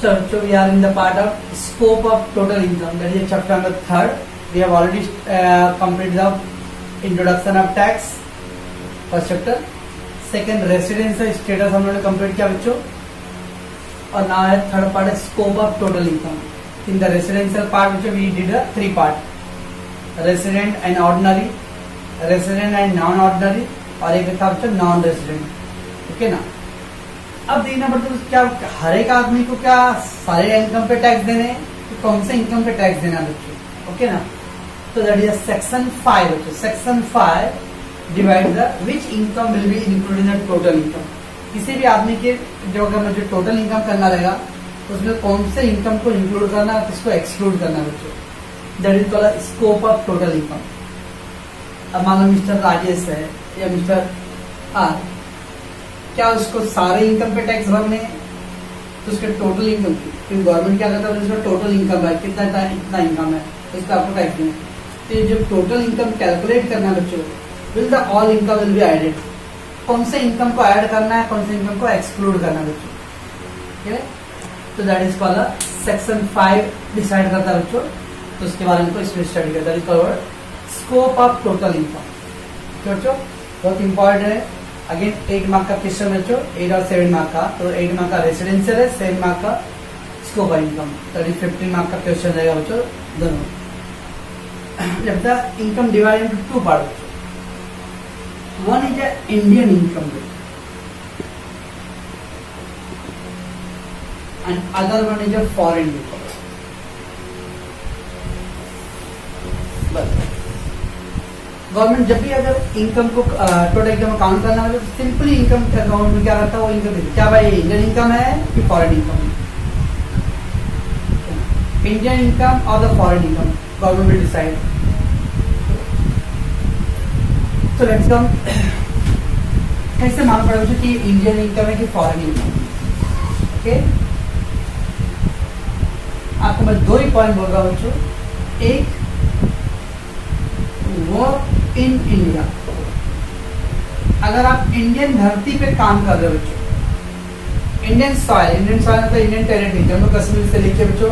So we are in the part of scope of total income. That is chapter number 3rd. We have already completed the introduction of tax, first chapter. Second, residential status हमने complete किया बच्चों. और now है third part है scope of total income. In the residential part which we did a 3 part: resident and ordinary, resident and non-ordinary, और एक था बच्चों non-resident. ओके ना. अब देखना पड़ता है क्या हर एक आदमी को क्या सारे इनकम पे टैक्स देने हैं, तो कौन से इनकम पे टैक्स देना बच्चों. ओके ना. तो दैट इज सेक्शन 5 बच्चों. Section 5 divide the which income will be included in total income. किसी भी आदमी के जो अगर मुझे टोटल इनकम करना रहेगा तो उसमें कौन से इनकम को इंक्लूड करना है, किसको एक्सक्लूड करना है बच्चों. That is called scope of total income. अब मान लो मिस्टर राजेश है या मिस्टर आर, क्या उसको सारे इनकम पे टैक्स भरने हैं, तो उसके टोटल इनकम की गवर्नमेंट क्या करता है, उसका टोटल इनकम है कितना इतना इनकम है, उसका आपको टैक्स देना. तो ये जो टोटल इनकम कैलकुलेट करना है बच्चों, will the all income will be added. कौन से इनकम को ऐड करना है, कौन से इनकम को एक्सक्लूड करना है बच्चों. ठीक है. तो that is called section 5 decide करता है बच्चों. तो उसके बारे में इसमें स्टडी करता है. Called scope of total income. बच्चों बहुत इंपॉर्टेंट है. अगेन 8 मार्क का क्वेश्चन बच्चों, 8 और 7 मार्क का. तो 8 मार्क का रेसिडेंशियल है, 7 मार्क का स्कोप ऑफ इनकम. तो 15 मार्क का क्वेश्चन रहेगा बच्चों दोनों. जब तक income divide into 2 part. One is Indian income and other one is foreign income. Government जब भी अगर इनकम को टोटल इनकम काउंट करना है तो सिंपली इनकम अकाउंट में क्या करता है, वो इनकम क्या भाई इंडियन इनकम है कि फॉरेन इनकम. इंडियन इनकम और the foreign income government will decide. तो लेट्स कम कैसे मालूम पड़ा मुझे कि इंडियन इनकम है कि फॉरेन इनकम. ओके, आपको मैं 2 ही पॉइंट बोल रहा हूं बच्चों. एक, वर्क इन इंडिया. अगर आप इंडियन धरती पे काम कर रहे हो बच्चों, इंडियन सॉइल मतलब इंडियन टेरिटरी, जम्मू कश्मीर से लेके बच्चों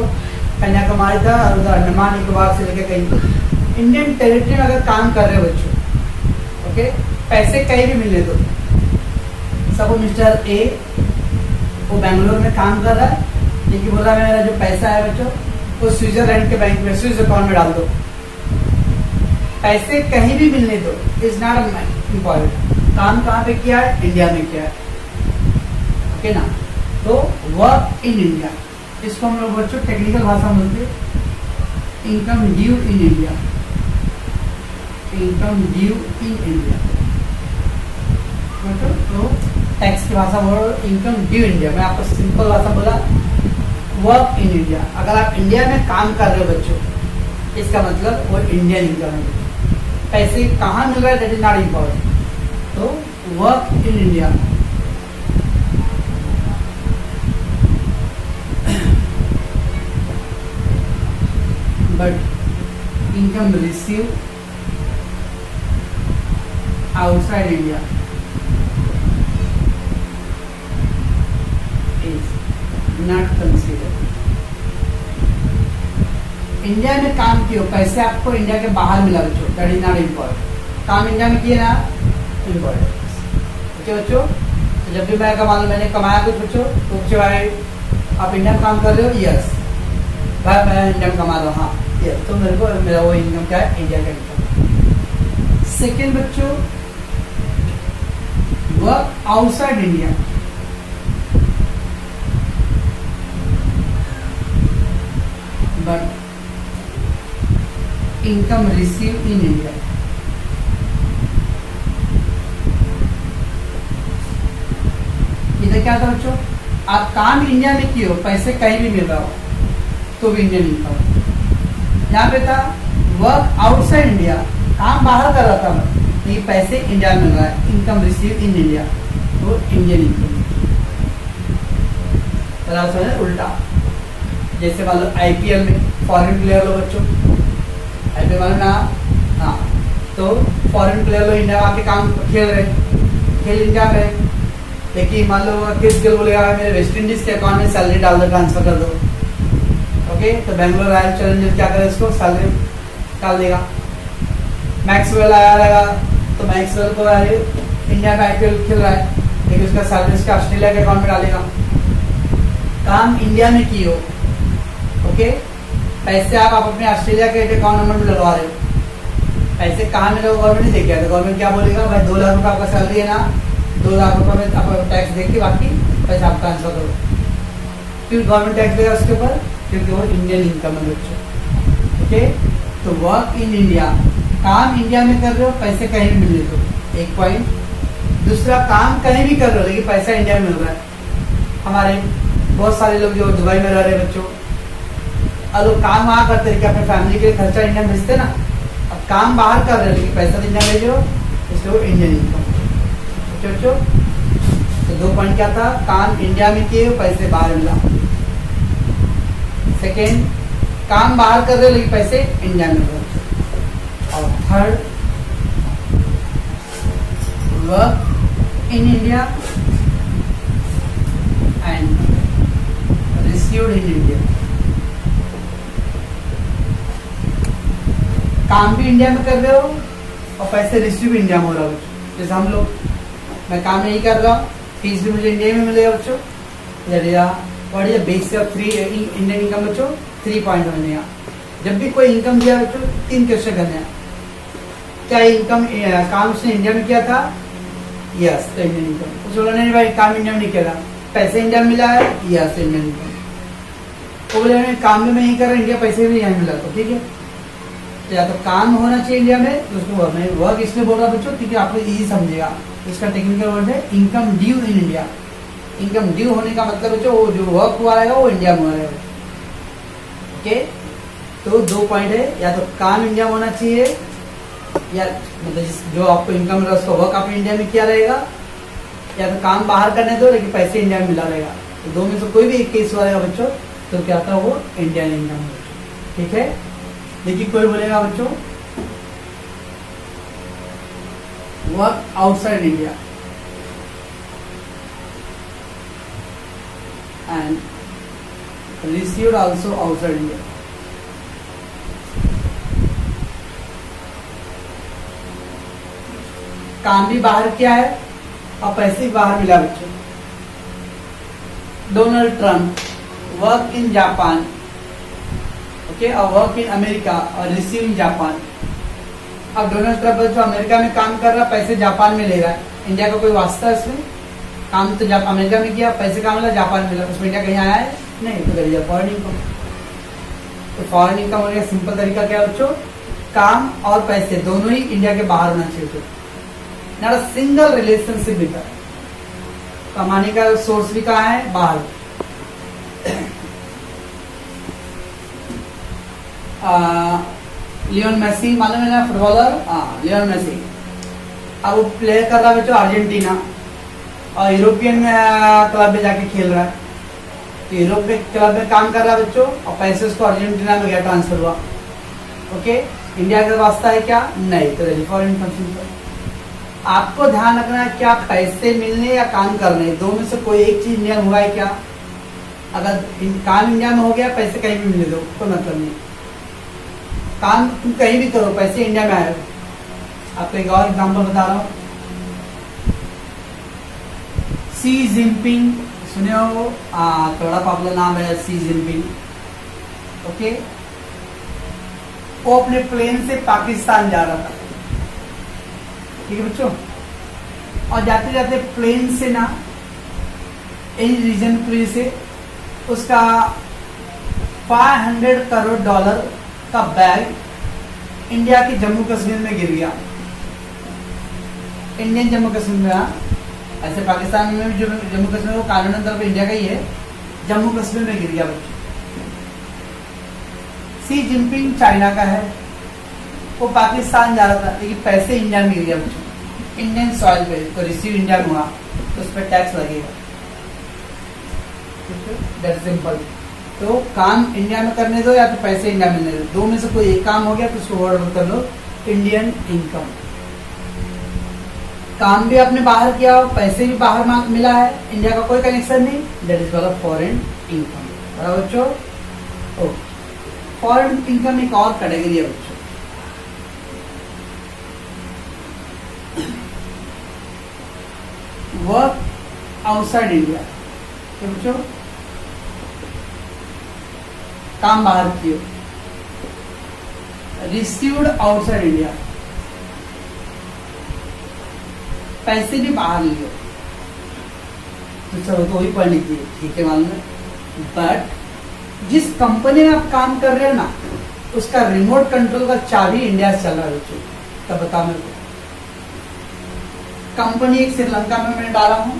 कन्याकुमारी था और उधर अंडमान निकोबार से लेके कहीं इंडियन टेरिटरी में अगर काम कर रहे हो बच्चों, ओके, पैसे कहीं भी मिलने दो. सब मिस्टर ए वो बेंगलोर में काम कर रहा है, लेकिन बोला मेरा जो पैसा है बच्चों वो स्विट्जरलैंड के बैंक में स्विस अकाउंट में डाल दो. पैसे कहीं भी मिलने दो, इज नॉट इम्पोर्टेंट. काम कहाँ पे किया है, इंडिया में किया है. ओके ना. तो वर्क इन इंडिया, इसको हम लोग बच्चों टेक्निकल भाषा में बोलते हैं income due in India. Income due in India तो टैक्स की भाषा बोलो इनकम ड्यू इंडिया. मैं आपको सिंपल भाषा बोला वर्क इन इंडिया. अगर आप इंडिया में काम कर रहे हो बच्चों, इसका मतलब वो इंडियन इनकम है. पैसे कहाँ मिल रहा है दैट इज नॉट इम्पोर्टेंट. तो work in India. But income receive outside India is not considered. India में काम किया, पैसे आपको इंडिया के बाहर मिला बच्चों, दैट इज नॉट इम्पोर्टेंट. काम इंडिया में किए ना, इम्पोर्टेंट. ओके बच्चों. तो जब भी मैं कमा लूँ, मैंने कमाया कुछ बच्चों, तो बच्चों भाई आप इंडिया में काम कर रहे हो, यस भाई मैं इंडिया में कमा रहा हूँ, हाँ यस. तो मेरे को मेरा वो इनकम क्या है, इंडिया का इनकम. सेकेंड बच्चों, work outside India. But income receive in India. इधर क्या था बच्चों, आप काम इंडिया में किए हो, पैसे कहीं भी मिल रहा हो तो भी इंडियन इनकम. यहाँ पे था वर्क आउटसाइड इंडिया, काम बाहर कर रहा था मैं, ये पैसे इंडिया में मिल रहा है, इनकम रिसीव इन इंडिया, तो इंडियन इनकम. उल्टा जैसे मान लो आईपीएल में फॉरेन प्लेयर लो बच्चों, आईपीएल मालूम ना, हाँ, तो फॉरेन प्लेयर लो इंडिया आके काम खेल रहे, खेल इंडिया में, देखिए मान लो किस गिल बोलेगा मेरे वेस्ट इंडीज के अकाउंट में सैलरी डाल दो, ट्रांसफर कर दो। ओके, तो बैंगलोर रॉयल चैलेंजर्स क्या करे, इसको सैलरी डाल देगा। मैक्सवेल आया रहेगा तो मैक्सवेल को इंडिया का आईपीएल खेल रहा है, लेकिन उसका सैलरी उसका ऑस्ट्रेलिया के अकाउंट में डालेगा। काम इंडिया में की हो, ओके, पैसे आप अपने ऑस्ट्रेलिया के अकाउंट नंबर में लगवा रहे हो, पैसे कहाँ मिले गवर्नमेंट नहीं देखेगा, तो गवर्नमेंट क्या बोलेगा, भाई 2 लाख रुपए आपका सैलरी है ना, 2 लाख रुपए में आपका टैक्स देख के बाकी पैसा आप ट्रांसफर करो। क्यों गवर्नमेंट टैक्स देगा उसके ऊपर, क्योंकि वो इंडियन इनकम है बच्चों। ओके, तो वर्क इन इंडिया, काम इंडिया में कर रहे हो, पैसे कहीं भी मिल रहे हो, एक पॉइंट। दूसरा, काम कहीं भी कर रहे हो लेकिन पैसा इंडिया में मिल रहा है। हमारे बहुत सारे लोग जो दुबई में रह रहे बच्चों, अब लोग काम वहाँ करते हैं कि अपने फैमिली के खर्चा इंडिया में भेजते ना, अब काम बाहर कर रहे हैं लेकिन पैसा तो इंडिया भेज रहे हो, इसलिए वो इंडियन इनकम। बच्चों तो 2 पॉइंट क्या था, काम इंडिया में किए पैसे बाहर मिला। सेकेंड, काम बाहर कर रहे हो लेकिन पैसे इंडिया में मिल रहे। और third, work in India and received in India. काम भी इंडिया में कर रहे हो और पैसे रिसीव इंडिया में हो रहा है बच्चों। जैसे हम लोग, मैं काम नहीं कर रहा, फीस भी मुझे इंडिया में मिलेगा बच्चों। What is the basis of 3 Indian income बच्चों, 3 पॉइंट बनेगा। जब भी कोई इनकम दिया बच्चों 3 क्वेश्चन करने हैं। क्या इनकम काम उसने इंडिया में किया था, यस, तो इंडियन इनकम। उस बोला नहीं भाई काम इंडिया में नहीं किया था, पैसे इंडिया में मिला है, यस, इंडियन इनकम। वो बोले काम में मैं नहीं कर रहा, इंडिया पैसे भी यहाँ मिला, तो ठीक है। तो या तो काम होना चाहिए इंडिया में, तो उसको मैं वर्क इसलिए बोल रहा बच्चों क्योंकि आपको इजी समझेगा। इसका टेक्निकल वर्ड है income due in India. Income due होने का मतलब बच्चों वो जो वर्क हुआ रहेगा वो इंडिया में हुआ रहेगा। ओके, तो 2 पॉइंट है, या तो काम इंडिया में होना चाहिए, या मतलब जो आपको इनकम मिल रहा है उसका वर्क आपने इंडिया में किया रहेगा, या तो काम बाहर करने दो लेकिन पैसे इंडिया में मिला रहेगा। तो 2 में से कोई भी एक केस हुआ रहेगा बच्चों, तो क्या था वो इंडियन इनकम। ठीक है, देखिए कोई बोलेगा बच्चों work outside India and received also outside India. काम भी बाहर किया है और पैसे भी बाहर मिला बच्चों। Donald Trump work in Japan, okay, और वर्क इन अमेरिका और रिसीव इन जापान। अब डोनाल्ड ट्रंप जो अमेरिका में काम कर रहा है, पैसे जापान में ले रहा है, इंडिया का कोई वास्ता है इसमें? काम तो अमेरिका में किया, पैसे कहाँ मिला, जापान मिला, उसमें इंडिया कहीं आया है नहीं, तो करिए फॉरेन इनकम। तो फॉरेन इनकम होने का सिंपल तरीका क्या है बच्चों, काम और पैसे दोनों ही इंडिया के बाहर होना चाहिए। नॉट अ सिंगल रिलेशनशिप भी था, कमाने का सोर्स भी कहाँ है, बाहर। लियोन मेसी मालूम है ना, फुटबॉलर, लियोन मेसी। अब वो प्ले कर रहा है बच्चों अर्जेंटीना और यूरोपियन क्लब में जाके खेल रहा है। यूरोप के क्लब में काम कर रहा है बच्चों और पैसे उसको अर्जेंटीना में गया, ट्रांसफर हुआ। ओके, इंडिया का वास्ता है क्या, नहीं, तो फॉरेन इनकम। आपको ध्यान रखना है क्या पैसे मिलने या काम करने, 2 में से कोई एक चीज इंडिया में हुआ है क्या। अगर काम इंडिया में हो गया, पैसे कहीं भी मिले दो, कोई मतलब नहीं। काम तुम कहीं भी करो, पैसे इंडिया में आए। आपको एक और एग्जांपल बता रहा हूँ, सी जिनपिंग सुने हो, थोड़ा पॉपुलर नाम है सी जिनपिंग। ओके, वो अपने प्लेन से पाकिस्तान जा रहा था, ठीक है बच्चों, और जाते जाते प्लेन से ना इन रीजन की वजह से उसका $500 करोड़ का बैग इंडिया के जम्मू कश्मीर में गिर गया। इंडियन जम्मू कश्मीर में, ऐसे पाकिस्तान में भी जो जम्मू कश्मीर वो कानून तौर पर इंडिया का ही है, जम्मू कश्मीर में गिर गया बच्चों। सी जिनपिंग चाइना का है, वो पाकिस्तान जा रहा था लेकिन पैसे इंडिया में गिर गया बच्चों, इंडियन सॉइल पे, तो रिसीव इंडिया में हुआ तो उस पर टैक्स लगेगा। That's simple. तो काम इंडिया में करने दो या तो पैसे इंडिया में मिलने दो, 2 में से कोई एक काम हो गया तो उसको वर्ड कर लो इंडियन इनकम। काम भी आपने बाहर किया हो, पैसे भी बाहर मिला है, इंडिया का कोई कनेक्शन नहीं, that is called foreign income. बराबर बच्चों। ओके, फॉरेन इनकम एक और कैटेगरी है बच्चों। Work outside India. तो बच्चों काम बाहर किए, रिसीव्ड आउटसाइड इंडिया, पैसे भी बाहर लिए, तो चलो तो वही पढ़ लीजिए, ठीक है मालूम है। बट जिस कंपनी में आप काम कर रहे हो ना, उसका रिमोट कंट्रोल का चाबी इंडिया से चल रहा है बच्चों। तब बताओ मेरे को, कंपनी एक श्रीलंका में मैं डाला हूं,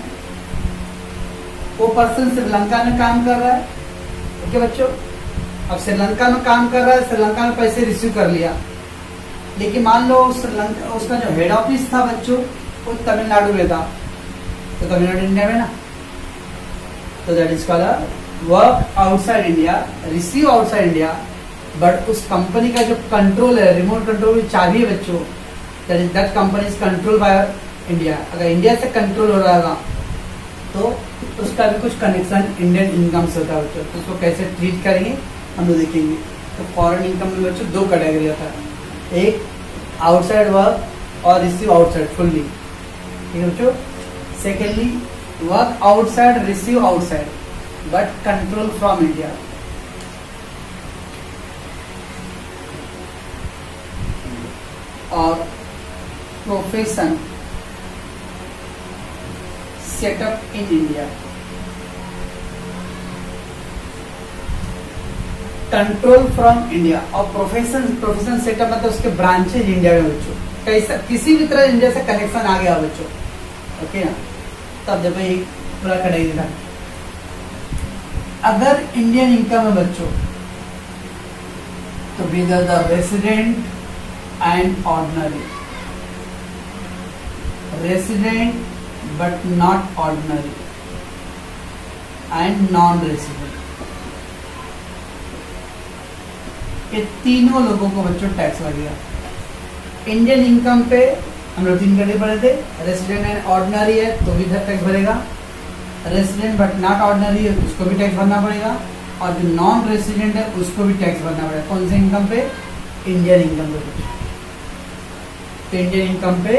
वो पर्सन श्रीलंका में काम कर रहा है, ओके बच्चों। अब श्रीलंका में काम कर रहा है, श्रीलंका में पैसे रिसीव कर लिया, लेकिन मान लो श्रीलंका उसका जो हेड ऑफिस था बच्चों वो तमिलनाडु में था, तो तमिलनाडु इंडिया में ना, तो that is called work outside India, receive outside India, but उस कंपनी का जो कंट्रोल है, रिमोट कंट्रोल की चाबी है बच्चों, that company is control by India. अगर इंडिया से कंट्रोल हो रहा है तो उसका भी कुछ कनेक्शन इंडियन इनकम से होता है बच्चों, तो उसको कैसे ट्रीट करेंगे हम लोग देखेंगे। तो फॉरेन इनकम में बच्चों दो कैटेगरी होता है, एक आउटसाइड वर्क और रिसीव आउटसाइड फुल्ली, ठीक है बच्चों। Secondly work outside, receive outside but control from India. और profession setup in India, control from India. और प्रोफेशन सेटअप मतलब उसके ब्रांचेज इंडिया में बच्चों, कैसा किसी भी तरह इंडिया से कनेक्शन आ गया बच्चों, ओके ना। तब देखो एक पूरा कैटेगरी था। अगर इंडियन इनकम है बच्चों तो whether the resident and ordinary, resident but not ordinary and non resident, ये तीनों लोगों को बच्चों टैक्स लगेगा। इंडियन इनकम पे हम लोग 3 कैटेगरी पढ़े थे, रेसिडेंट एंड ऑर्डिनरी है तो भी टैक्स भरेगा, रेसिडेंट बट नॉट ऑर्डिनरी है उसको भी टैक्स भरना पड़ेगा, और जो नॉन रेसिडेंट है उसको भी टैक्स भरना पड़ेगा। कौन से इनकम पे? इंडियन इनकम पे। तो इंडियन इनकम पे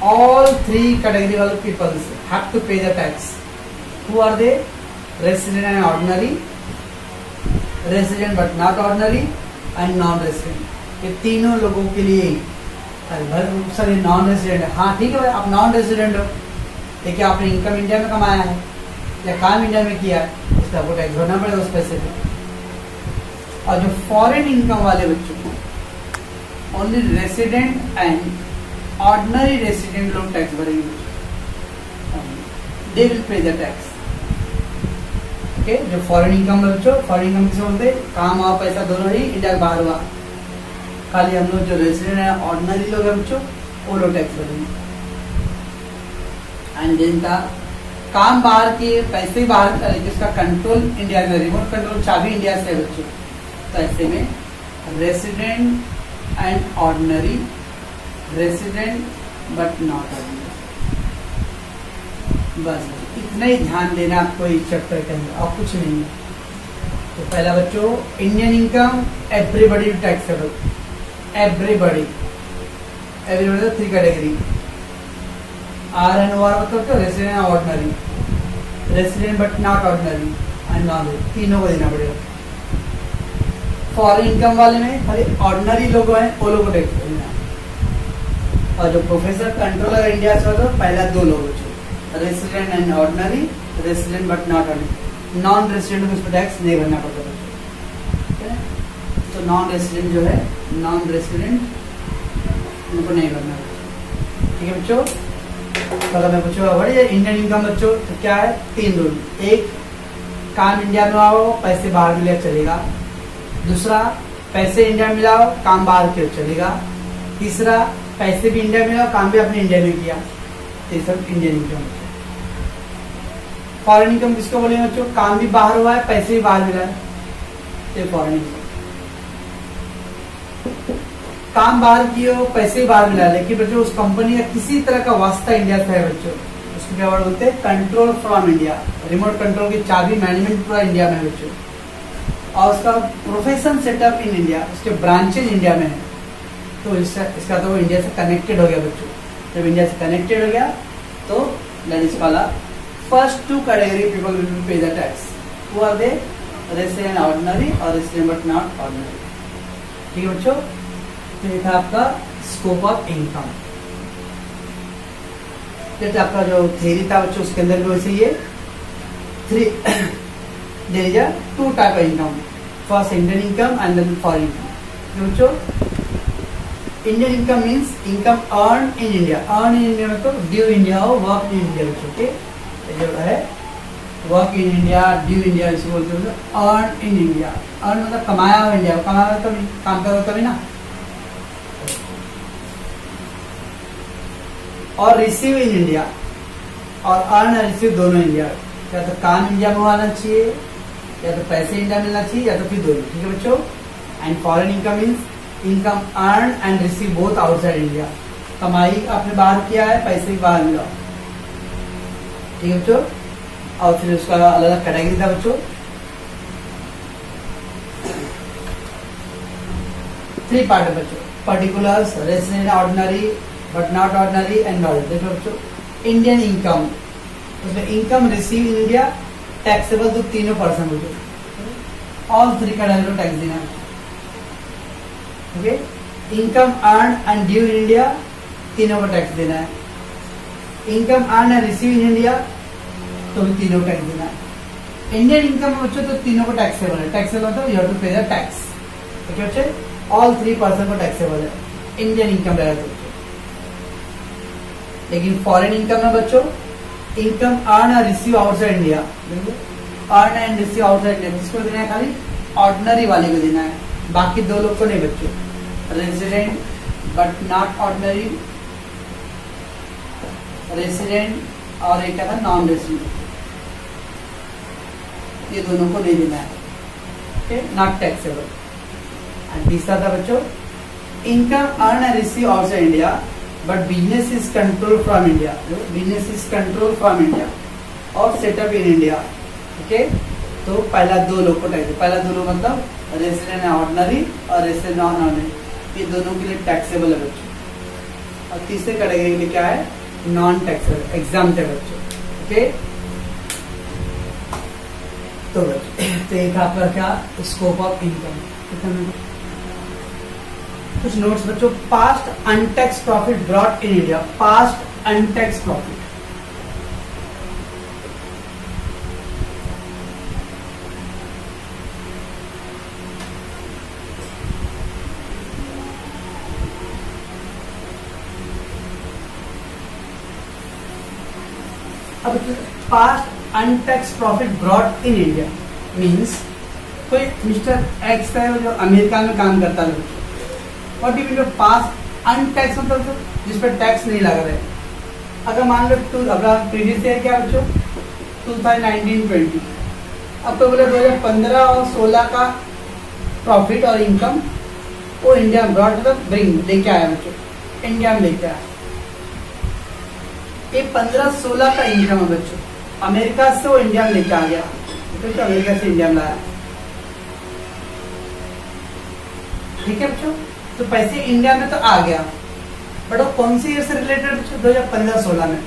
all 3 category वाले peoples have to pay the tax. Who are they? Resident and ordinary, resident but not ordinary and non-resident. ये तीनों लोगों के लिए सर ये नॉन रेसिडेंट है, हाँ ठीक है भाई आप नॉन रेसिडेंट हो, लेकिन आपने इनकम इंडिया में कमाया है या काम इंडिया में किया है, इसका आपको टैक्स भरना पड़ेगा उस पैसे पे। और जो फॉरेन इनकम वाले बच्चों को only resident and ordinary resident लोग टैक्स भरेंगे, they will pay the tax. Okay, जो फॉरेन इनकम बच्चों, फॉरेन इनकम किसे बोलते हैं? काम और पैसा दोनों ही इंडिया के बाहर हुआ, खाली हम लोग जो रेसिडेंट है ऑर्डिनरी लोग हैं बच्चों वो लोग टैक्स भरेंगे। एंड जिनका काम बाहर किए, पैसे बाहर करे, जिसका कंट्रोल इंडिया में, रिमोट कंट्रोल चाबी इंडिया से है बच्चों, तो ऐसे में resident and ordinary, resident but not ordinary. बस इतना ही ध्यान देना आपको इस चैप्टर के अंदर, और कुछ नहीं है। तो पहला बच्चों Indian income everybody taxable, everybody 3 category, R and OR मतलब resident and ordinary, resident but not ordinary and non, तीनों को देना पड़ेगा। फॉरेन इनकम वाले में खाली ऑर्डिनरी लोग हैं वो लोगों को टैक्स देना, और जो प्रोफेसर कंट्रोलर इंडिया से होता है पहला 2 लोग resident and ordinary, resident but not ordinary. Non resident को टैक्स नहीं भरना पड़ता बच्चों, तो नॉन रेसिडेंट जो है, नॉन रेसिडेंट उनको नहीं भरना, ठीक है बच्चों। तो अगर मैं पूछूंगा बड़ी इंडियन इनकम बच्चों तो क्या है? 3 रूल। एक, काम इंडिया में आओ पैसे बाहर मिले चलेगा। दूसरा, पैसे इंडिया में मिलाओ काम बाहर क्यों चलेगा। तीसरा, पैसे भी इंडिया में मिलाओ काम भी आपने इंडिया में किया। ये सब इंडियन इनकम। फॉरेन इनकम किसको बोलेंगे बच्चों? काम भी बाहर हुआ है पैसे भी बाहर मिला है, ये फॉरेन इनकम। काम बाहर किए हो, पैसे भी बाहर मिला, लेकिन बच्चों उस कंपनी का किसी तरह का वास्ता इंडिया से है बच्चों, उसको क्या वर्ड बोलते हैं, control from India. Remote control की चाबी मैनेजमेंट पूरा इंडिया में है बच्चों, और उसका प्रोफेशन सेटअप इन इंडिया, उसके ब्रांचेज इंडिया में है। तो इसका तो वो इंडिया से कनेक्टेड हो गया बच्चों। जब इंडिया से कनेक्टेड हो गया तो that is called first two category people will pay the tax. Who are they? Resident ordinary और रेसिडेंट बट नॉट ऑर्डिनरी। ठीक है बच्चों, तो ये था आपका स्कोप ऑफ इनकम। जैसे आपका जो थ्योरी था बच्चों, उसके अंदर भी वैसे ही है, there is a two type of income, first Indian income and then foreign income। बच्चों Indian income means income earned in India, earned in India मतलब due India और work in India बच्चों। ओके, ये जो है work in India, due India इसको बोलते हैं, earned in India। earn मतलब कमाया हुआ इंडिया, कमाया हुआ तभी काम करो तभी ना। और रिसीव इन इंडिया, और अर्न और रिसीव दोनों इंडिया, या तो काम इंडिया में होना चाहिए, या तो पैसे इंडिया मिलना चाहिए, या तो फिर दोनों। ठीक है बच्चों। And foreign income means income earn and receive both outside India, कमाई आपने बाहर किया है, पैसे भी बाहर मिला। ठीक है बच्चों। और फिर उसका अलग अलग कैटेगरी था बच्चों, 3 पार्ट है बच्चों, particulars, resident ordinary but not ordinary and all. देखो बच्चों, इंडियन इनकम, उसमें income receive in India taxable तो 3% बच्चों, ऑल 3 कैटेगरी को टैक्स देना है। Okay, income earn and due in India, तीनों को टैक्स देना है। Income earn and receive in India, तो भी तीनों को टैक्स देना है। इंडियन इनकम में बच्चों तो तीनों को टैक्सेबल है, टैक्सेबल मतलब यू हैव टू पे द टैक्स। ठीक है बच्चे, ऑल 3% को टैक्सेबल है इंडियन इनकम रहेगा तो। लेकिन फॉरेन इनकम में बच्चों इनकम अर्न और receive outside India, earn and receive outside India, किसको देना है? खाली ऑर्डिनरी वाले को देना है, बाकी 2 लोग को नहीं बच्चों। Resident but not ordinary, resident और एक क्या था नॉन रेसिडेंट, ये दोनों को नहीं देना है। Okay, not taxable. एंड तीसरा था बच्चों income earn and receive outside India but business is control from India, business is control from India और सेटअप इन इंडिया। ओके, तो पहला 2 लोग को टैक्स, पहला 2 लोग मतलब रेसिडेंट ऑर्डिनरी और रेसिडेंट नॉन ऑर्डिनरी, ये दोनों के लिए टैक्सेबल है बच्चों। और तीसरे कैटेगरी के लिए क्या है? नॉन टैक्सेबल, एग्जाम्प्ट है बच्चों। ओके, तो एक आपका क्या स्कोप ऑफ इनकम। कुछ नोट्स बच्चों, past untaxed profit brought in India, past untaxed profit. अब past untaxed profit brought in India means कोई मिस्टर एक्स है जो अमेरिका में काम करता है, what you mean by past untax मतलब जिस पर टैक्स नहीं लग रहा है। अगर मान लो अपना प्रीवियस ईयर क्या बच्चों 2019-20, अब तो बोले 2015 और 16 का प्रॉफिट और इनकम वो इंडिया में ब्रॉड मतलब ब्रिंग लेके आया बच्चों, इंडिया में लेके आया। ये 15-16 का इनकम है बच्चों, अमेरिका से वो इंडिया में लेके आ गया, तो अमेरिका से इंडिया में लाया। ठीक है बच्चों, तो पैसे इंडिया में तो आ गया, बट वो कौन सी ईयर से रिलेटेड बच्चों? 2015-16 में।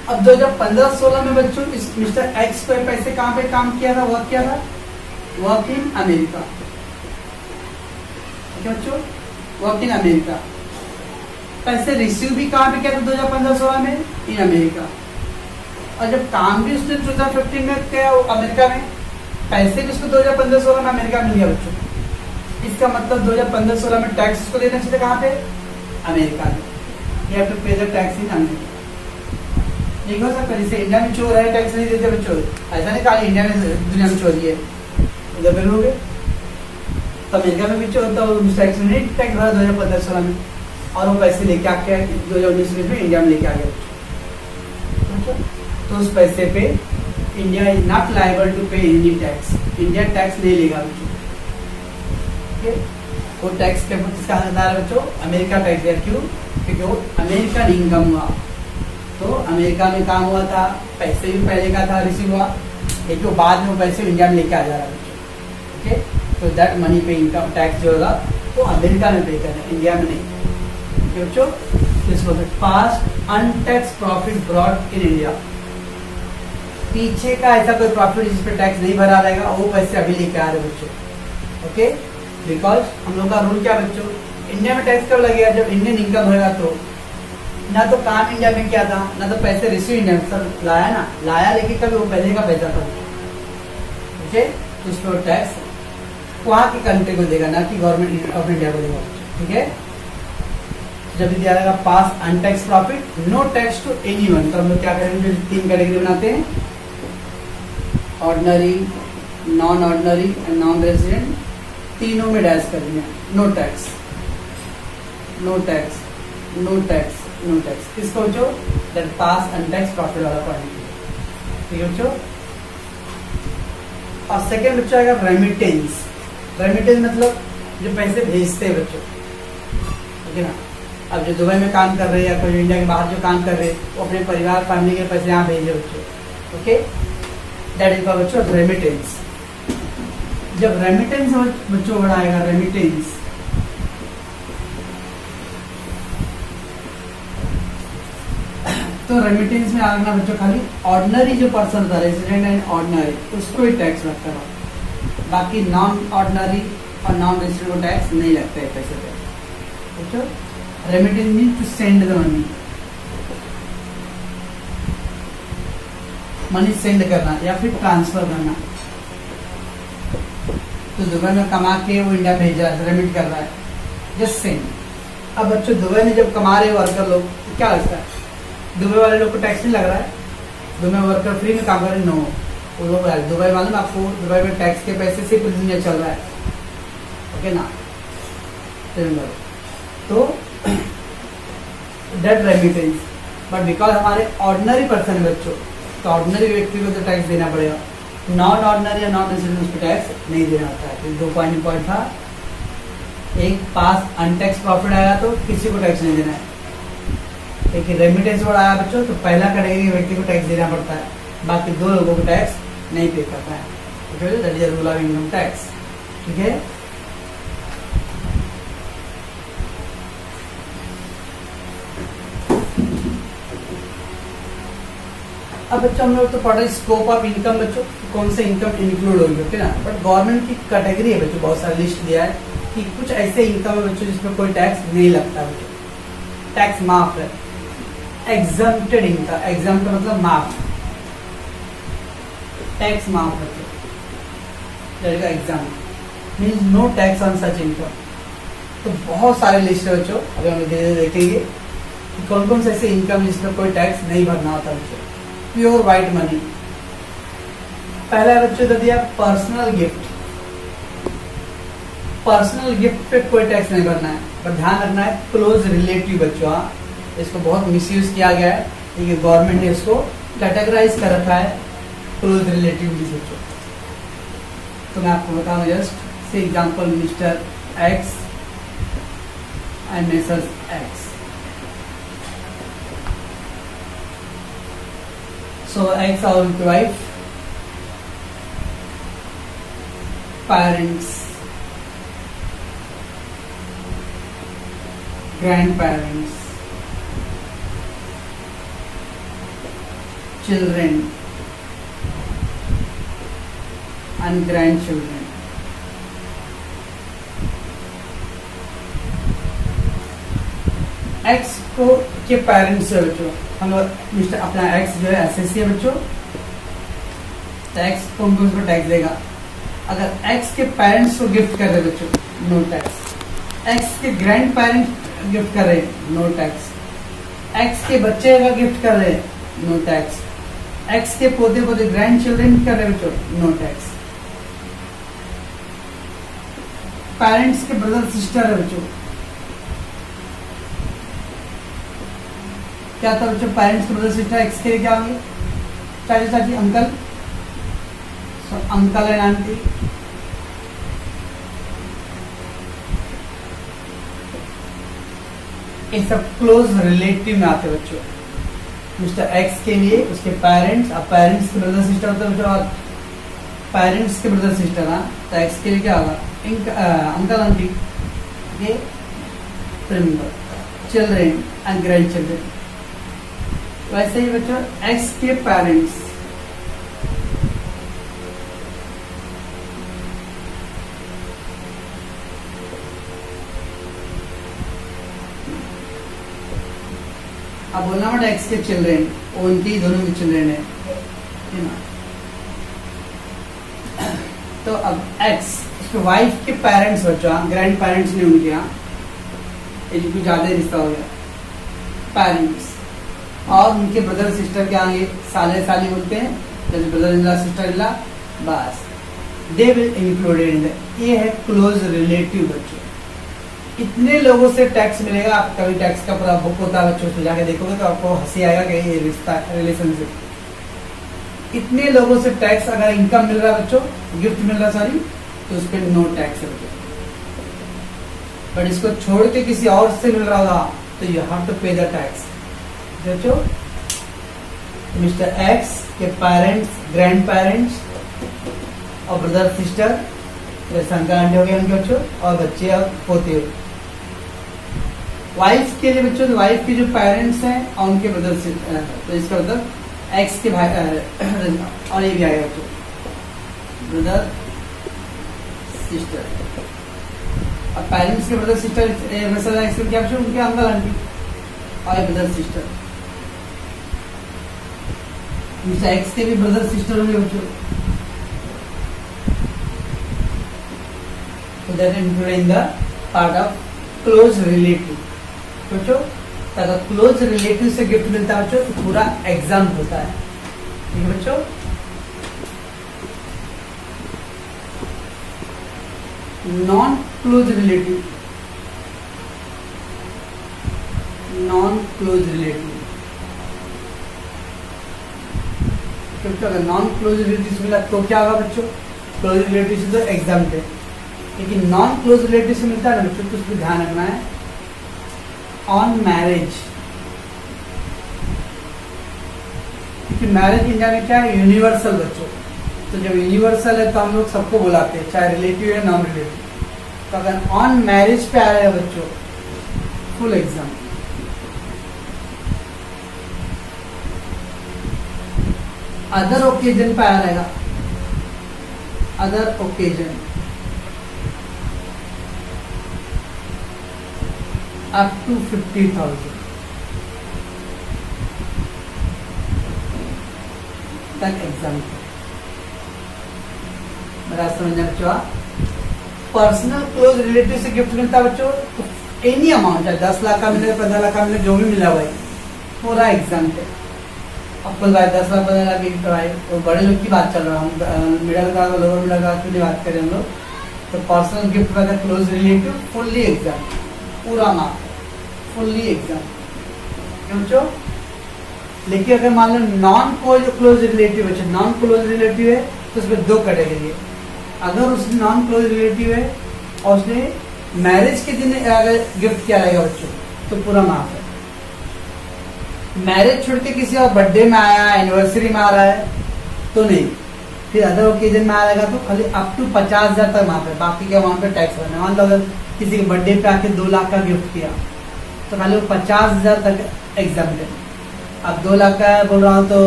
अब 2015-16 में बच्चों इस मिस्टर एक्स को पैसे कहाँ पे काम किया था, वर्क किया था? Work in America. ठीक है बच्चों, वर्क इन अमेरिका। पैसे रिसीव भी कहाँ पे किया था 2015-16 में? In America. और जब काम भी उसने 2015 में किया अमेरिका में, पैसे भी उसको 2015-16 में अमेरिका में लिया बच्चों। इसका मतलब 2015-16 में टैक्स उसको देना चाहिए कहाँ पे? अमेरिका में। You have to pay the tax in America। नहीं हो सकता जैसे इंडिया में चोर है टैक्स नहीं देते बच्चों, ऐसा नहीं खाली इंडिया में दुनिया में चोरी है, उधर फिर लोगे तो अमेरिका में भी चोर, तो टैक्स नहीं टैक्स भरा 2015-16 में, और वो पैसे लेके आके 2019 में इंडिया में लेके आ गए। तो उस पैसे पे India is not liable to pay any tax, India tax नहीं लेगा बच्चों। वो टैक्स के किसका हकदार है बच्चों? अमेरिका टैक्स दिया। क्यों? क्योंकि वो अमेरिकन इनकम हुआ, तो अमेरिका में काम हुआ था, पैसे भी पहले का था रिसीव हुआ, एक तो बाद में वो पैसे इंडिया में लेके आ जा रहा है बच्चों। ओके, तो दैट मनी पे इनकम टैक्स जो होगा वो अमेरिका में पे करना है, इंडिया में नहीं। ओके बच्चों, इसको past untaxed profit brought in India, पीछे का ऐसा कोई प्रॉफिट जिस पे टैक्स नहीं भरा रहेगा वो पैसे अभी लेके आ रहे बच्चों। ओके, बिकॉज हम लोग का रूल क्या बच्चों, इंडिया में टैक्स कब लगेगा? जब इंडियन इनकम होगा। तो ना तो काम इंडिया में किया था, ना तो पैसे रिसीव इंडिया में सर लाया ना, लाया लेकिन कभी वो पहले का पैसा था। ओके, तो उस पर टैक्स वहाँ की कंट्री को देगा, ना कि गवर्नमेंट ऑफ इंडिया को देगा। ठीक है, जब भी दिया जाएगा past untax profit no tax to anyone, तो हम लोग क्या करेंगे? 3 कैटेगरी बनाते हैं, ordinary, non ordinary and non resident, तीनों में डैश कर दिया no tax, no tax, no tax, no tax. किसको बच्चों? दैट पास अनटैक्स प्रॉफिट वाला पॉइंट। ठीक है बच्चों, और सेकेंड बच्चों आएगा रेमिटेंस। रेमिटेंस मतलब जो पैसे भेजते हैं बच्चों, ओके ना। अब जो दुबई में काम कर रहे हैं या कोई इंडिया के बाहर जो काम कर रहे हैं वो अपने परिवार फैमिली के पैसे यहाँ भेजे बच्चों। ओके, दैट इज बच्चों रेमिटेंस। जब रेमिटेंस बच्चों बढ़ाएगा, रेमिटेंस तो रेमिटेंस में आना बच्चों खाली ऑर्डिनरी जो पर्सन था, रेजिडेंट एंड ऑर्डिनरी, उसको ही टैक्स लगता है, बाकी नॉन ऑर्डिनरी और नॉन रेजिडेंट को टैक्स नहीं लगता है पैसे पे बच्चों। Remittance mean to send the money, money send करना या फिर ट्रांसफर करना। तो दुबई में कमा के वो इंडिया भेज रहा है, रेमिट कर रहा है, जस्ट सेंड। अब बच्चों दुबई में जब कमा रहे वर्कर लोग तो क्या लगता है? दुबई वाले लोग को टैक्स नहीं लग रहा है, दुबई वर्कर फ्री में काम कर रहे, नो। वो लोग दुबई मालूम आपको, दुबई में टैक्स के पैसे से पूरी दुनिया चल रहा है। ओके ना, तो डेट रेमिटेंस, बट बिकॉज हमारे ऑर्डिनरी पर्सन बच्चों, तो ऑर्डिनरी व्यक्ति को तो टैक्स देना पड़ेगा, नॉन ऑर्डिनरी या नॉन रेजिडेंट उसको टैक्स नहीं देना होता है। तो 2 पॉइंट था, एक पास अनटैक्स प्रॉफिट आया तो किसी को टैक्स नहीं देना है, लेकिन रेमिटेंस वर्ड आया बच्चों तो पहला कैटेगरी के व्यक्ति को टैक्स देना पड़ता है, बाकी 2 लोगों को टैक्स नहीं पे करता है। That is rule of income tax. ठीक है, अब बच्चों हम लोग तो पढ़ रहे स्कोप ऑफ इनकम बच्चों, कौन से इनकम इंक्लूड होगी, ओके ना। बट गवर्नमेंट की कैटेगरी है बच्चों, बहुत सारा लिस्ट दिया है कि कुछ ऐसे इनकम है बच्चों जिसमें कोई टैक्स नहीं लगता बच्चों, टैक्स माफ है। एग्जम्प्टेड इनकम, एग्जम्प्ट मतलब माफ, टैक्स माफ बच्चों, exempt means no tax on such income. तो बहुत सारे लिस्ट है बच्चों, अभी हम देखेंगे कि कौन कौन से ऐसे इनकम जिसमें कोई टैक्स नहीं भरना होता बच्चों। प्योर व्हाइट मनी, पहला बच्चों तो दिया पर्सनल गिफ्ट, पर्सनल गिफ्ट पे कोई टैक्स नहीं भरना है, पर ध्यान रखना है क्लोज रिलेटिव बच्चों। हाँ, इसको बहुत मिसयूज किया गया है, क्योंकि गवर्नमेंट ने इसको कैटेगराइज कर रखा है क्लोज रिलेटिव बच्चों। तो मैं आपको बताऊं just say example, mister x and Mrs x. So X are wife, parents, grandparents, children and grandchildren. X को के पेरेंट्स है बच्चों, हम मिस्टर अपना एक्स जो है एसएससी है बच्चों, तो एक्स को उनको टैक्स देगा। अगर एक्स के पेरेंट्स को गिफ्ट कर रहे बच्चों, नो टैक्स। एक्स के ग्रैंड पेरेंट्स गिफ्ट कर रहे, नो टैक्स। एक्स के बच्चे का गिफ्ट कर रहे, नो टैक्स। एक्स के पोते पोते ग्रैंड चिल्ड्रन कर रहे बच्चों, नो टैक्स। पेरेंट्स के ब्रदर सिस्टर है बच्चों, क्या था बच्चों, पेरेंट्स के ब्रदर सिस्टर एक्स के क्या होंगे, चाची चाची अंकल, अंकल एंड आंटी। ये सब क्लोज रिलेटिव में आते बच्चों। मिस्टर एक्स के लिए उसके पेरेंट्स, अब पेरेंट्स के ब्रदर सिस्टर होते हैं बच्चों, और पेरेंट्स के ब्रदर सिस्टर, हाँ, तो एक्स के लिए क्या होगा, अंकल आंटी, ये चिल्ड्रेन एंड ग्रैंड चिल्ड्रेन। वैसे ही बच्चों एक्स के पेरेंट्स, अब बोलना मत एक्स के चिल्ड्रेन, उनकी दोनों के चिल्ड्रेन है ना। तो अब एक्स उसके वाइफ के पेरेंट्स बच्चों, ग्रैंड पेरेंट्स नहीं उनके यहाँ, ये कुछ ज्यादा रिश्ता हो गया, पेरेंट्स, और उनके ब्रदर सिस्टर के आगे साले साली बोलते हैं, जैसे brother in law sister in law, बस they will included in the, ये है क्लोज रिलेटिव बच्चों। इतने लोगों से टैक्स मिलेगा, आप कभी टैक्स का पूरा बुक होता है बच्चों, उसको जाके देखोगे तो आपको हंसी आएगा कि ये रिश्ता रिलेशनशिप। इतने लोगों से टैक्स अगर इनकम मिल रहा है बच्चों, गिफ्ट मिल रहा है सॉरी, तो उस पर नो टैक्स है। बट इसको छोड़ के किसी और से मिल रहा होगा तो यू हैव टू पे द टैक्स। बच्चों मिस्टर एक्स के पेरेंट्स, ग्रैंड पेरेंट्स और ब्रदर सिस्टर, जैसे अंकल आंटी हो गए उनके बच्चों, और बच्चे और पोते हो। वाइफ के लिए बच्चों, वाइफ के जो पेरेंट्स हैं और उनके ब्रदर सिस्टर, तो इसका मतलब एक्स के भाई, और ये भी आएगा बच्चों, ब्रदर सिस्टर। अब पेरेंट्स के ब्रदर सिस्टर क्या बच्चों, उनके अंकल आंटी और ब्रदर सिस्टर। मिस्टर एक्स के भी ब्रदर सिस्टर होंगे बच्चों, so that included in the part of close relative बच्चों। अगर क्लोज रिलेटिव से गिफ्ट मिलता है बच्चों तो पूरा एग्जाम होता है, ठीक है बच्चों। Non close relative, non close relative बच्चों, अगर नॉन क्लोज रिलेटिव से मिला तो क्या होगा बच्चों, क्लोज रिलेटिव से तो एग्जाम थे, लेकिन नॉन क्लोज रिलेटिव से मिलता है ना बच्चों, तो उसको ध्यान रखना है। ऑन मैरिज, क्योंकि मैरिज इंडिया में क्या है, यूनिवर्सल बच्चों, तो जब यूनिवर्सल है तो हम लोग सबको बुलाते हैं, चाहे रिलेटिव है नॉन रिलेटिव। तो अगर ऑन मैरिज पे आ रहा है बच्चों, फुल एग्जाम। अदर ओकेजन पे आ रहेगा, अदर ओकेजन up to 50,000 तक एग्जाम। मेरा समझना बच्चों, पर्सनल क्लोज रिलेटिव से गिफ्ट मिलता है बच्चों, तो एनी अमाउंट है, 10 लाख का मिले, 15 लाख का मिले, जो भी मिला भाई पूरा एग्जाम पे। अपन भाई 10 लाख 15 लाख गिफ्ट भाई, तो बड़े लोग की बात चल रहा है, हम middle class lower middle class की बात करें हम लोग, तो पर्सनल गिफ्ट अगर क्लोज रिलेटिव फुल्ली एग्जाम, पूरा मार्क, फुल्ली एग्जाम बच्चों। लेकिन अगर मान लो नॉन क्लोज रिलेटिव है, नॉन क्लोज रिलेटिव है तो उसमें दो कैटेगरी है। अगर उसने नॉन क्लोज रिलेटिव है और उसने मैरिज के दिन अगर गिफ्ट किया रहेगा बच्चों तो पूरा माफ है। मैरिज छोड़ के किसी और बर्थडे में आया, एनिवर्सरी में आ रहा है तो नहीं, फिर अदर ओकेजन में आएगा तो खाली अप टू 50,000 तक माफ है, बाकी के अमाउंट पे टैक्स भरना। मान लो अगर किसी के बर्थडे पे आके 2 लाख का गिफ्ट किया तो खाली 50,000 तक एग्जाम है। अब 2 लाख का बोल रहा हूँ तो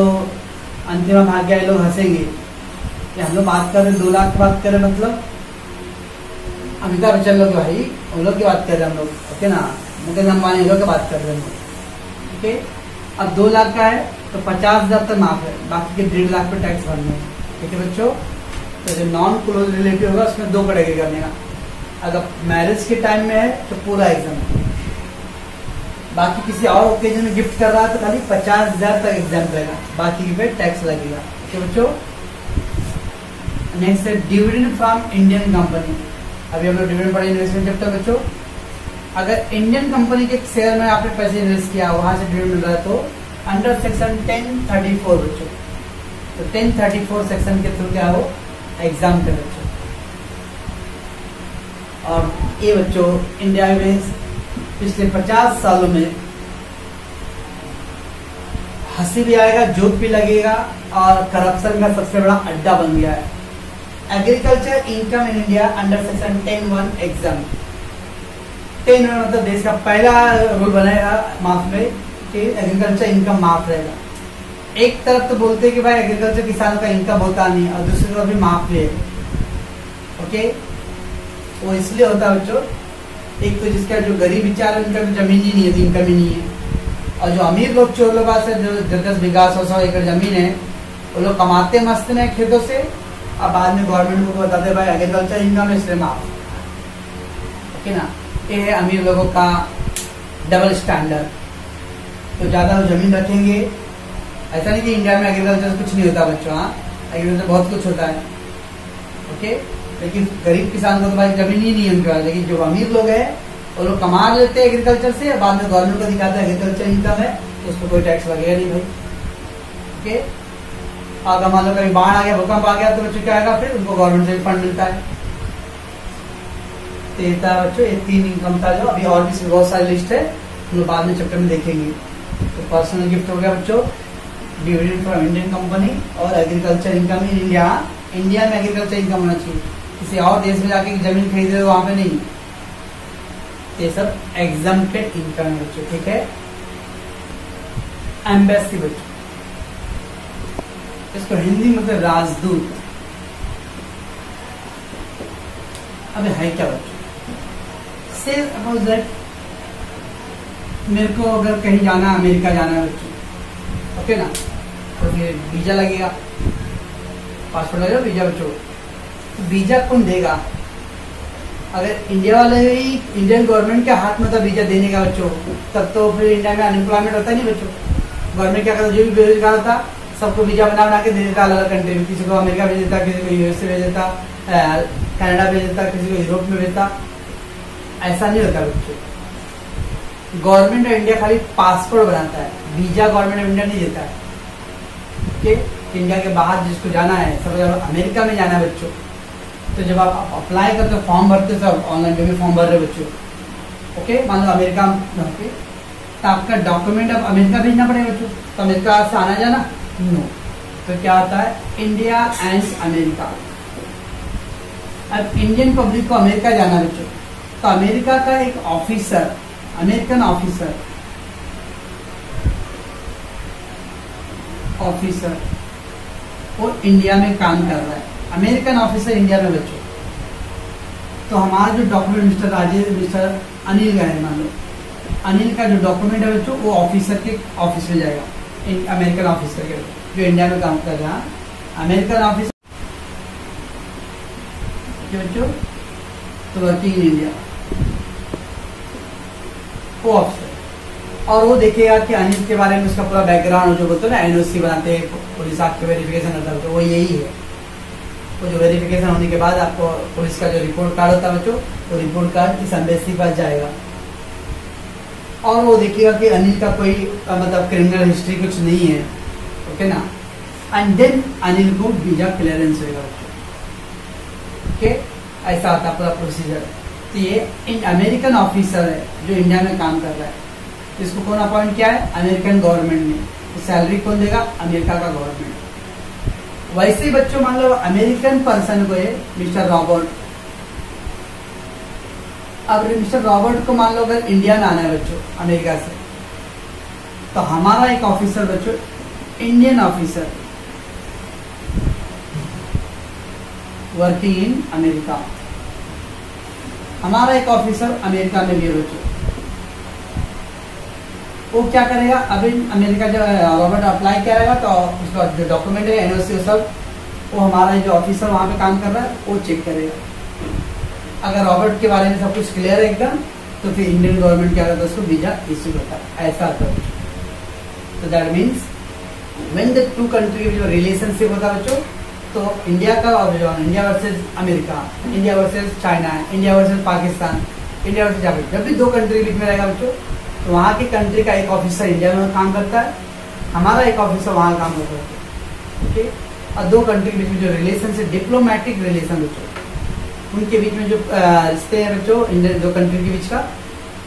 अंतिम भाग्य लोग हंसेंगे कि हम लोग बात कर रहे 2 लाख की बात कर रहे, मतलब अमिताभ बच्चन लोग भाई उन लोग की बात कर रहे हैं हम लोग, ओके ना, मुकेश अंबानी लोग की बात कर रहे हैं हम लोग, ओके। अब 2 लाख का है तो 50,000 तक माफ है, बाकी के 1.5 लाख पे टैक्स भरना है, ठीक है बच्चों। तो जो नॉन क्लोज रिलेटिव होगा उसमें 2 कैटेगरी करने का, अगर मैरिज के टाइम में है तो पूरा एग्जाम, बाकी किसी और ओकेजन में गिफ्ट कर रहा है तो खाली 50,000 तक एग्जाम रहेगा, बाकी पे टैक्स लगेगा, ठीक है बच्चों। नेक्स्ट है डिविडेंड फ्रॉम इंडियन कंपनी। अभी हम लोग डिविडेंड पढ़े इन्वेस्टमेंट चैप्टर बच्चों। अगर इंडियन कंपनी के शेयर में आपने पैसे इन्वेस्ट किया, वहां से डिविडेंड मिल रहा है तो अंडर सेक्शन 1034 बच्चों, तो 1034 सेक्शन के थ्रू क्या हो एग्जाम के बच्चों। और ये बच्चों इंडिया में पिछले 50 सालों में हंसी भी आएगा, जोक भी लगेगा और करप्शन का सबसे बड़ा अड्डा बन गया है। Agriculture income in India under section 10(1) exam 10(1) मतलब देश का पहला रूल बनाएगा माफ में कि एग्रीकल्चर इनकम माफ रहेगा। एक तरफ तो बोलते हैं कि भाई एग्रीकल्चर किसानों का इनकम होता नहीं, और दूसरी तरफ भी माफ भी है। ओके, वो इसलिए होता है बच्चों, एक तो जिसका जो गरीब विचार है उनका तो जमीन ही नहीं है, इनकम ही नहीं है, और जो अमीर लोग चोर लोग से जो 10 बीघा 100 एकड़ जमीन है वो लोग कमाते मस्त में खेतों से, और बाद में गवर्नमेंट को बताते भाई एग्रीकल्चर इनकम है इसलिए माफ। ओके ना, ये है अमीर लोगों का डबल स्टैंडर्ड। तो ज्यादा वो जमीन रखेंगे, ऐसा नहीं कि इंडिया में एग्रीकल्चर से कुछ नहीं होता बच्चों, हाँ एग्रीकल्चर बहुत कुछ होता है। ओके, लेकिन गरीब किसान को तो भाई जमीन ही नहीं है उनके पास, लेकिन जो अमीर लोग हैं वो लोग कमा लेते हैं एग्रीकल्चर से, बाद में गवर्नमेंट को दिखाते हैं एग्रीकल्चर इनकम है तो उस पर कोई टैक्स लगेगा नहीं भाई। ओके, अगर मान लो कभी बाढ़ आ गया, भूकंप आ गया तो बच्चों क्या आएगा, फिर उनको गवर्नमेंट से फंड मिलता है। तो ये था बच्चों, ये 3 इनकम था जो अभी और भी बहुत सारी लिस्ट है, हम लोग बाद में चैप्टर में देखेंगे। तो पर्सनल गिफ्ट हो गया बच्चों, डिविडेंड फ्रॉम इंडियन कंपनी, और agriculture income in India. India में एग्रीकल्चर इनकम होना चाहिए, किसी और देश में जाके जमीन खरीद रहे हो वहां पे नहीं। ये सब एग्जम्प्टेड इनकम है बच्चों, ठीक है। एम्बेसी बच्चों, इसको हिंदी मतलब राजदूत। अब है क्या बच्चों, से सपोज दैट मेरे को अगर कहीं जाना है, अमेरिका जाना है बच्चों, ओके ना, तो फिर वीजा लगेगा, पासपोर्ट लगेगा, वीजा बच्चों। तो वीजा कौन देगा? अगर इंडिया वाले ही इंडियन गवर्नमेंट के हाथ में था वीजा देने का बच्चों, तब तो फिर इंडिया में अनएम्प्लॉयमेंट होता नहीं बच्चों। गवर्नमेंट क्या करता, जो भी बेरोजगार था सबको वीजा बना के दे देता अलग अलग कंट्री में, किसी को अमेरिका भेज देता, किसी को यूएसए भेज देता, कनाडा भेज देता, किसी को यूरोप में भेजता। ऐसा नहीं होता बच्चों, गवर्नमेंट ऑफ इंडिया खाली पासपोर्ट बनाता है, वीजा गवर्नमेंट ऑफ इंडिया नहीं देता है। ओके, इंडिया के बाहर जिसको जाना है, सब अमेरिका में जाना है बच्चों, तो जब आप अप्लाई करते हो, फॉर्म भरते हो, सब ऑनलाइन जो भी फॉर्म भर रहे हो बच्चों, ओके, मान लो अमेरिका में, तो आपका डॉक्यूमेंट अब अमेरिका भेजना पड़ेगा बच्चों। तो अमेरिका से आना जाना नो, तो क्या होता है, इंडिया एंड अमेरिका। अब इंडियन पब्लिक को अमेरिका जाना है बच्चों, तो अमेरिका का एक ऑफिसर, अमेरिकन ऑफिसर वो इंडिया में काम कर रहा है, अमेरिकन ऑफिसर इंडिया में बच्चों। तो हमारा जो डॉक्यूमेंट मिस्टर अनिल का है, मान लो अनिल का जो डॉक्यूमेंट है बच्चों, वो ऑफिसर के ऑफिस में जाएगा, अमेरिकन ऑफिसर के जो इंडिया में काम कर रहा है, अमेरिकन ऑफिसर बच्चों, तो वर्किंग इन इंडिया वो ऑफिसर, और वो देखेगा कि अनिल के बारे में उसका पूरा बैकग्राउंड, जो बोलते हैं ना एनओसी बनाते हैं, पुलिस आपके वेरिफिकेशन करता है, तो वो यही है। वो जो वेरिफिकेशन होने के बाद आपको पुलिस का जो रिपोर्ट कार्ड होता है बच्चों, तो रिपोर्ट कार्ड इस एम्बेसी पास जाएगा, और वो देखेगा कि अनिल का कोई मतलब क्रिमिनल हिस्ट्री कुछ नहीं है, ओके ना, एंड देन अनिल को वीजा क्लियरेंस होगा बच्चों। ओके, ऐसा होता है पूरा प्रोसीजर। तो ये अमेरिकन ऑफिसर है जो इंडिया में काम कर रहा है, इसको कौन अपॉइंट किया है, अमेरिकन गवर्नमेंट ने। तो सैलरी कौन देगा, अमेरिका का गवर्नमेंट। वैसे ही बच्चों मान लो अमेरिकन पर्सन को है मिस्टर रॉबर्ट, अब मिस्टर रॉबर्ट को मान लो अगर इंडिया में आना है बच्चों अमेरिका से, तो हमारा एक ऑफिसर बच्चों, Indian officer working in America, हमारा एक ऑफिसर अमेरिका में भी है बच्चों। वो क्या करेगा, अभी अमेरिका जब रॉबर्ट अप्लाई करेगा तो उसका जो डॉक्यूमेंट है एनओसी सब, वो हमारा जो ऑफिसर वहां पे काम कर रहा है वो चेक करेगा। अगर रॉबर्ट के बारे में सब कुछ क्लियर है एकदम, तो फिर इंडियन गवर्नमेंट क्या करता है, उसको वीजा इश्यू करता है, ऐसा होता है। तो that means when the two country जो रिलेशनशिप होता है बच्चों, तो इंडिया का और जो India versus America, India versus China, India versus Pakistan, India versus Japan, जब भी दो कंट्री बीच में रहेगा बच्चों, तो वहाँ की कंट्री का एक ऑफिसर इंडिया में काम करता है, हमारा एक ऑफिसर वहाँ काम करता है। ओके, और दो कंट्री के बीच में जो रिलेशन है, डिप्लोमेटिक रिलेशन बच्चों, उनके बीच में जो रिश्ते हैं बच्चों, इंडियन दो कंट्री के बीच का,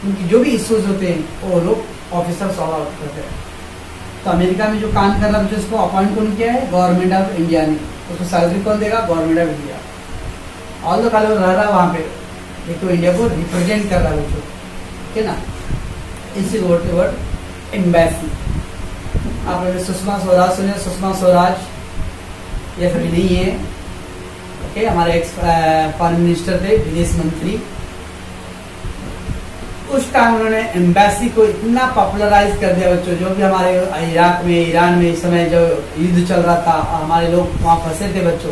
उनकी जो भी इश्यूज होते हैं वो लोग ऑफिसर सॉल्व आउट करते हैं। तो अमेरिका में जो काम कर रहा है उसको अपॉइंट कौन किया है? गवर्नमेंट ऑफ इंडिया ने। उसको सैलरी कौन देगा? Government of India. All the खाली रह रहा वहाँ पे, एक तो इंडिया को रिप्रेजेंट कर रहा है बच्चों, ठीक है ना। इसी वर्ड एम्बेसी। आप लोग सुषमा स्वराज सुने? सुषमा स्वराज ये सभी नहीं है, ओके। हमारे एक्स फॉरेन मिनिस्टर थे, विदेश मंत्री। उस टाइम उन्होंने एम्बेसी को इतना पॉपुलराइज कर दिया बच्चों। जो भी हमारे इराक में, ईरान में इस समय जो युद्ध चल रहा था, हमारे लोग वहाँ फंसे थे बच्चों,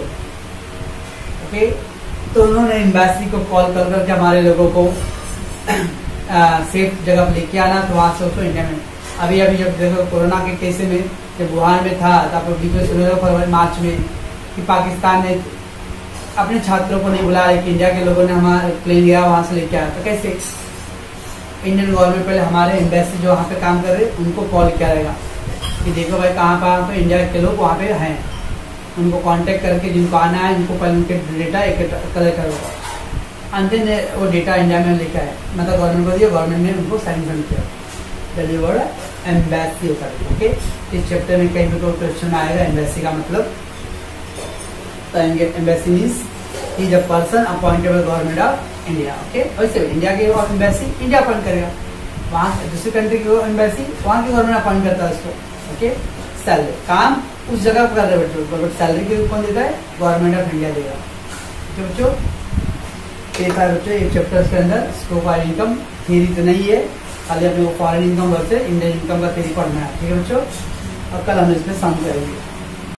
ओके। तो उन्होंने एम्बेसी को कॉल कर करके हमारे लोगों को सेफ जगह पर लेके आना। तो वहाँ से उसको इंडिया में अभी जब देखो कोरोना के केस में जब वुहान में था, तो आप बीच में सुने फरवरी मार्च में कि पाकिस्तान ने अपने छात्रों को नहीं बुलाया कि इंडिया के लोगों ने हमारा प्लेन गया वहाँ से लेके आया। तो कैसे इंडियन गवर्नमेंट पहले हमारे एम्बेसी जो वहाँ पे काम कर रहे उनको कॉल किया रहेगा कि देखो भाई कहाँ पे इंडिया के लोग वहाँ पे हैं, उनको कांटेक्ट करके जिनको आना है उनको पहले उनके डेटा कलेक्ट करोगा। अंतिम वो डेटा इंडिया में लेकर आए, मतलब गवर्नमेंट को दिया, गवर्नमेंट ने उनको सैंक्शन किया। दैट वर्ड एम्बेसी होता है, ओके। इस चैप्टर में कहीं भी क्वेश्चन आएगा एम्बेसी का मतलब। तो embassy means is a person appointed by government of India, okay. वैसे इंडिया की एम्बेसी इंडिया अपॉइंट करेगा, वहाँ दूसरी कंट्री की एम्बेसी वहाँ की गवर्नमेंट अपॉइंट करता है उसको, ओके। सैलरी काम उस जगह पर कर रहे बच्चों, बट सैलरी के कौन देता है? गवर्नमेंट ऑफ इंडिया देगा, ठीक है बच्चों। ये था बच्चों एक चैप्टर के अंदर स्कोप ऑफ इनकम। थ्योरी तो नहीं है, खाली अपने को foreign income versus Indian income का थ्योरी पढ़ना है, ठीक है बच्चों। और कल हम इसमें सम करेंगे।